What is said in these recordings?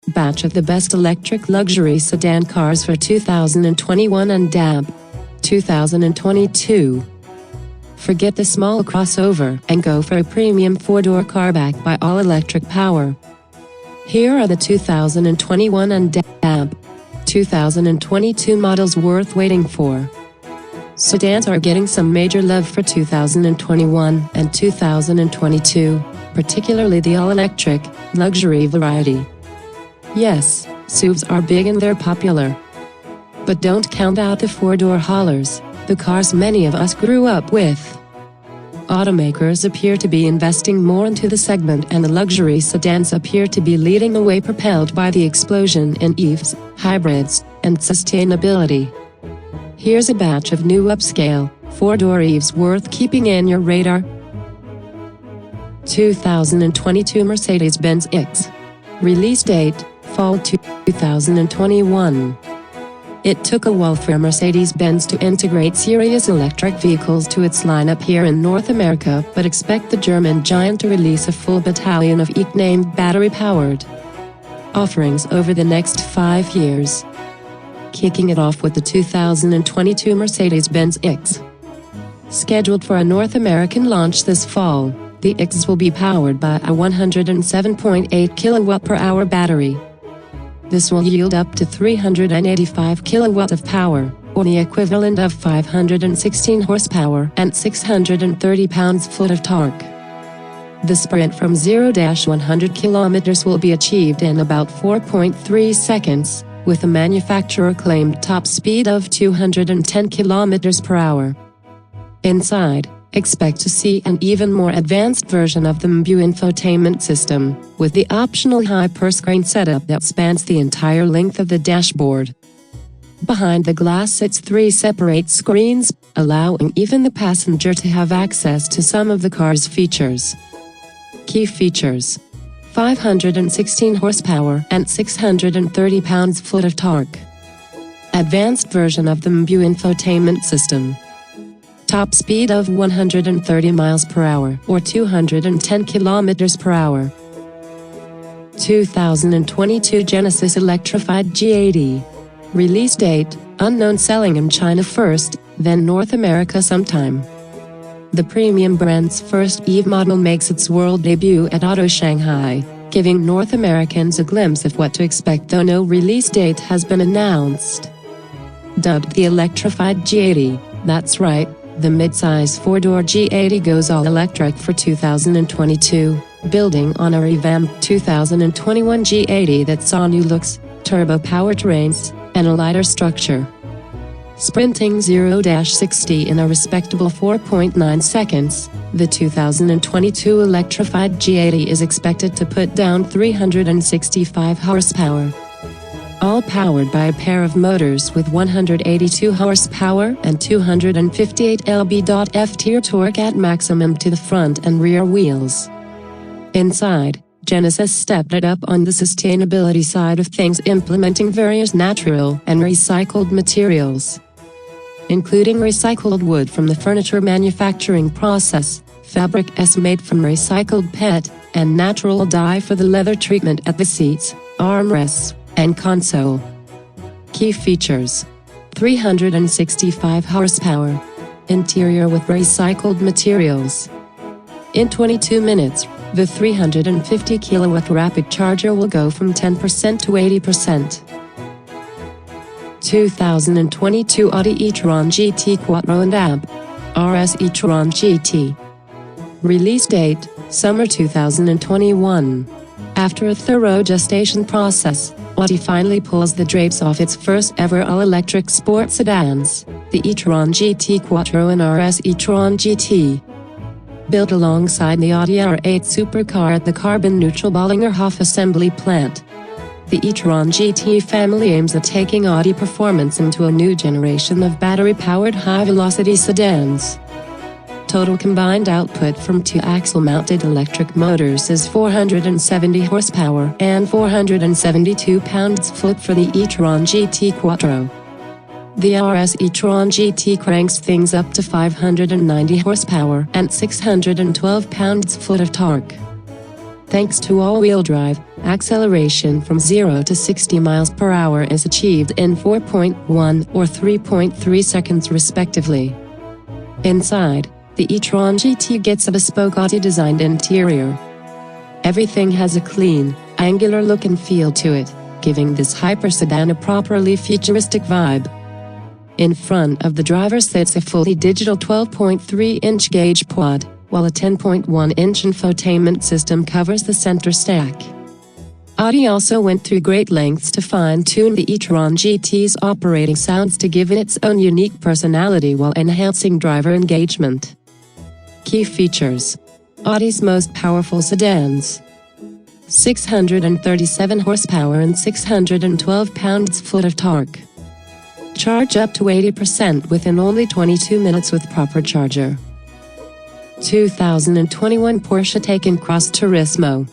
batch of the best electric luxury sedan cars for 2021 and 2022. Forget the small crossover and go for a premium four-door car backed by all-electric power. Here are the 2021 and 2022 models worth waiting for. Sedans are getting some major love for 2021 and 2022, particularly the all-electric, luxury variety. Yes, SUVs are big and they're popular. But don't count out the four-door haulers, the cars many of us grew up with. Automakers appear to be investing more into the segment, and the luxury sedans appear to be leading the way, propelled by the explosion in EVs, hybrids, and sustainability. Here's a batch of new upscale, four-door EVs worth keeping in your radar. 2022 Mercedes-Benz X. Release date, Fall 2021. It took a while for Mercedes-Benz to integrate serious electric vehicles to its lineup here in North America, but expect the German giant to release a full battalion of EQ-named battery-powered offerings over the next 5 years. Kicking it off with the 2022 Mercedes-Benz X. Scheduled for a North American launch this fall, the X will be powered by a 107.8 kWh battery. This will yield up to 385 kilowatts of power, or the equivalent of 516 horsepower and 630 pounds-foot of torque. The sprint from 0-100 kilometers will be achieved in about 4.3 seconds, with a manufacturer-claimed top speed of 210 kilometers per hour. Inside, expect to see an even more advanced version of the MBU infotainment system, with the optional hyperscreen setup that spans the entire length of the dashboard. Behind the glass sits 3 separate screens, allowing even the passenger to have access to some of the car's features. Key features: 516 horsepower and 630 pounds-foot of torque. Advanced version of the MBU infotainment system. Top speed of 130 miles per hour or 210 kilometers per hour. 2022 Genesis Electrified G80. Release date, unknown, selling in China first, then North America sometime. The premium brand's first EV model makes its world debut at Auto Shanghai, giving North Americans a glimpse of what to expect, though no release date has been announced. Dubbed the Electrified G80, that's right, the mid-size four-door G80 goes all-electric for 2022, building on a revamped 2021 G80 that saw new looks, turbo powertrains, and a lighter structure. Sprinting 0-60 in a respectable 4.9 seconds, the 2022 electrified G80 is expected to put down 365 horsepower. All powered by a pair of motors with 182 horsepower and 258 lb.f torque at maximum to the front and rear wheels. Inside, Genesis stepped it up on the sustainability side of things, implementing various natural and recycled materials, including recycled wood from the furniture manufacturing process, fabric made from recycled PET, and natural dye for the leather treatment at the seats, armrests, and console. Key features: 365 horsepower. Interior with recycled materials. In 22 minutes, the 350 kilowatt rapid charger will go from 10% to 80%. 2022 Audi e-tron GT Quattro and RS e-tron GT. Release date, summer 2021. After a thorough gestation process, Audi finally pulls the drapes off its first ever all-electric sports sedans, the e-tron GT Quattro and RS e-tron GT. Built alongside the Audi R8 supercar at the carbon-neutral Bollingerhof assembly plant, the e-tron GT family aims at taking Audi performance into a new generation of battery-powered high-velocity sedans. Total combined output from 2 axle-mounted electric motors is 470 horsepower and 472 pounds-foot for the e-tron GT Quattro. The RS e-tron GT cranks things up to 590 horsepower and 612 pounds-foot of torque. Thanks to all-wheel drive, acceleration from 0 to 60 miles per hour is achieved in 4.1 or 3.3 seconds respectively. Inside, the e-tron GT gets a bespoke Audi-designed interior. Everything has a clean, angular look and feel to it, giving this hyper sedan a properly futuristic vibe. In front of the driver sits a fully digital 12.3-inch gauge quad, while a 10.1-inch infotainment system covers the center stack. Audi also went through great lengths to fine-tune the e-tron GT's operating sounds to give it its own unique personality while enhancing driver engagement. Key features: Audi's most powerful sedans. 637 horsepower and 612 pounds-foot of torque. Charge up to 80% within only 22 minutes with proper charger. 2021 Porsche Taycan Cross Turismo.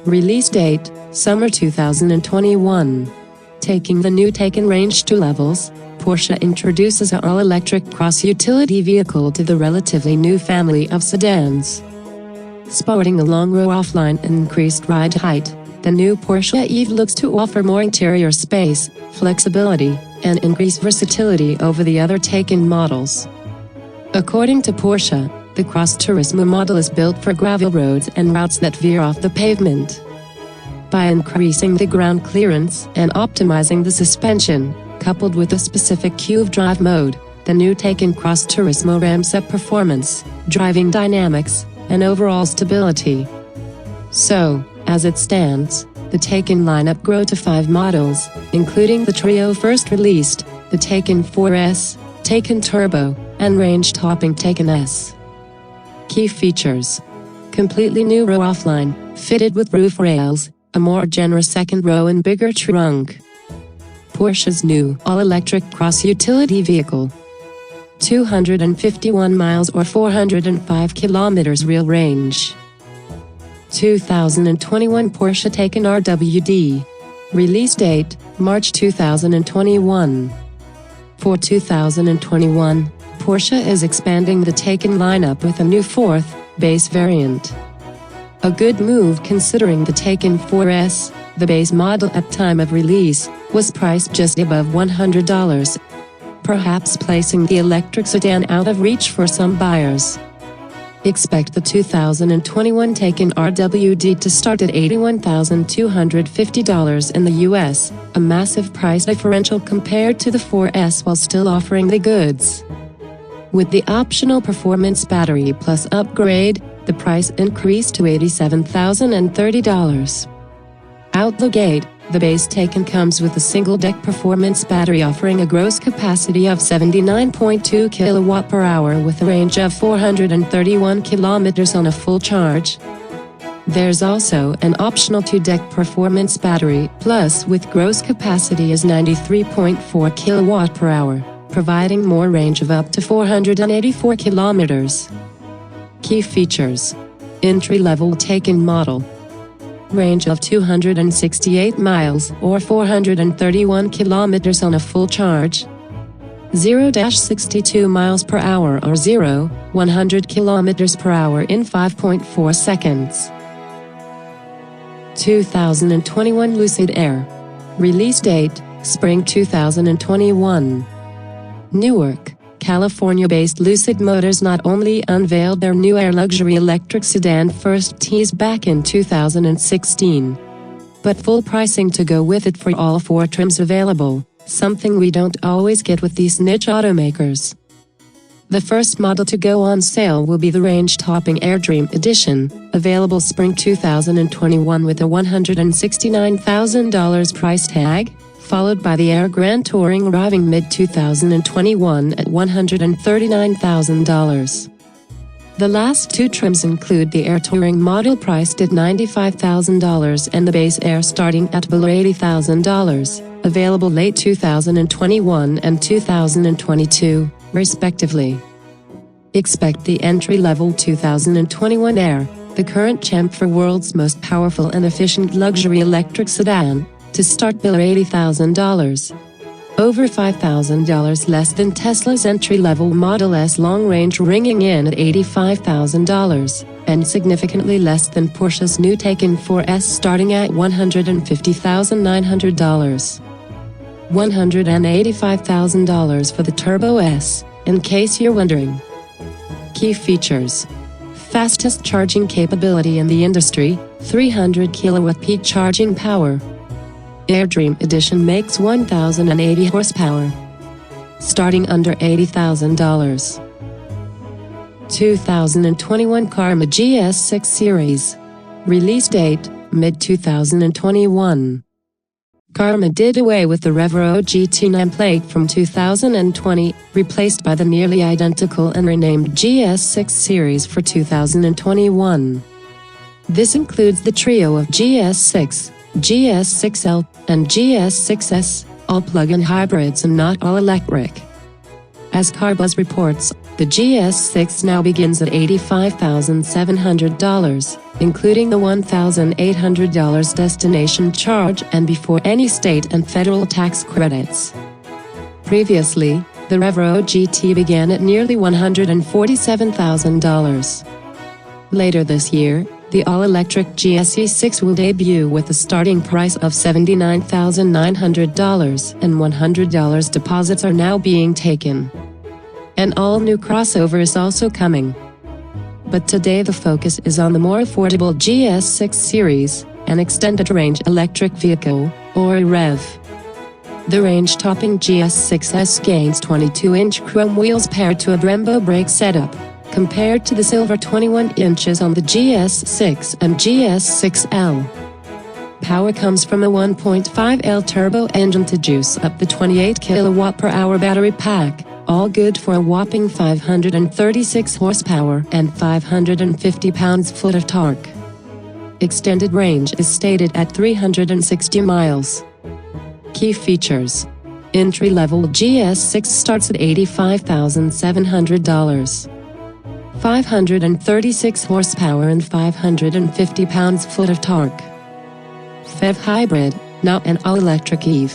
Release date, summer 2021. Taking the new Taycan range to levels, Porsche introduces an all-electric cross-utility vehicle to the relatively new family of sedans. Sporting a long row offline and increased ride height, the new Porsche Eve looks to offer more interior space, flexibility, and increased versatility over the other Taycan models. According to Porsche, the Cross Turismo model is built for gravel roads and routes that veer off the pavement. By increasing the ground clearance and optimizing the suspension, coupled with a specific Q drive mode, the new Taycan Cross Turismo ramps up performance, driving dynamics, and overall stability. So, as it stands, the Taycan lineup grew to 5 models, including the trio first released, the Taycan 4S, Taycan Turbo, and range-topping Taycan S. Key features: completely new row offline, fitted with roof rails, a more generous second row and bigger trunk. Porsche's new all-electric cross-utility vehicle. 251 miles or 405 kilometers real range. 2021 Porsche Taycan RWD. Release date, March 2021. For 2021, Porsche is expanding the Taycan lineup with a new 4th, base variant. A good move considering the Taycan 4S, the base model at time of release, was priced just above $100. Perhaps placing the electric sedan out of reach for some buyers. Expect the 2021 Taycan RWD to start at $81,250 in the US, a massive price differential compared to the 4S while still offering the goods. With the optional performance battery plus upgrade, the price increased to $87,030. Out the gate, the base Taycan comes with a single-deck performance battery offering a gross capacity of 79.2 kWh with a range of 431 km on a full charge. There's also an optional 2-deck performance battery plus with gross capacity is 93.4 kWh, providing more range of up to 484 km. Key features: entry-level Taycan model. Range of 268 miles or 431 kilometers on a full charge. 0-62 miles per hour or 0-100 kilometers per hour in 5.4 seconds. 2021 Lucid Air. Release date, spring 2021. Newark, California-based Lucid Motors not only unveiled their new Air luxury electric sedan first tease back in 2016, but full pricing to go with it for all 4 trims available, something we don't always get with these niche automakers. The first model to go on sale will be the range-topping Air Dream Edition, available spring 2021 with a $169,000 price tag, followed by the Air Grand Touring arriving mid-2021 at $139,000. The last 2 trims include the Air Touring model priced at $95,000 and the base Air starting at below $80,000, available late 2021 and 2022, respectively. Expect the entry-level 2021 Air, the current champ for world's most powerful and efficient luxury electric sedan, to start below $80,000. Over $5,000 less than Tesla's entry-level Model S long range, ringing in at $85,000. and significantly less than Porsche's new Taycan 4S starting at $150,900. $185,000 for the Turbo S, in case you're wondering. Key features: fastest charging capability in the industry, 300 kilowatt peak charging power. AirDream Edition makes 1,080 horsepower, starting under $80,000. 2021 Karma Gs6 Series. Release date, mid-2021. Karma did away with the Revero GT nameplate from 2020, replaced by the nearly identical and renamed Gs6 Series for 2021. This includes the trio of Gs6, Gs6L, and Gs6S, all plug-in hybrids and not all electric. As CarBuzz reports, the Gs6 now begins at $85,700, including the $1,800 destination charge and before any state and federal tax credits. Previously, the Revero GT began at nearly $147,000. Later this year, the all-electric GSE6 will debut with a starting price of $79,900, and $100 deposits are now being taken. An all-new crossover is also coming. But today the focus is on the more affordable Gs6 Series, an extended-range electric vehicle, or REV. The range-topping Gs6S gains 22-inch chrome wheels paired to a Brembo brake setup, compared to the silver 21 inches on the Gs6 and Gs6L. Power comes from a 1.5L turbo engine to juice up the 28 kWh battery pack, all good for a whopping 536 horsepower and 550 pounds-foot of torque. Extended range is stated at 360 miles. Key features: entry-level Gs6 starts at $85,700. 536 horsepower and 550 pounds-foot of torque. FEV hybrid, not an all-electric EV.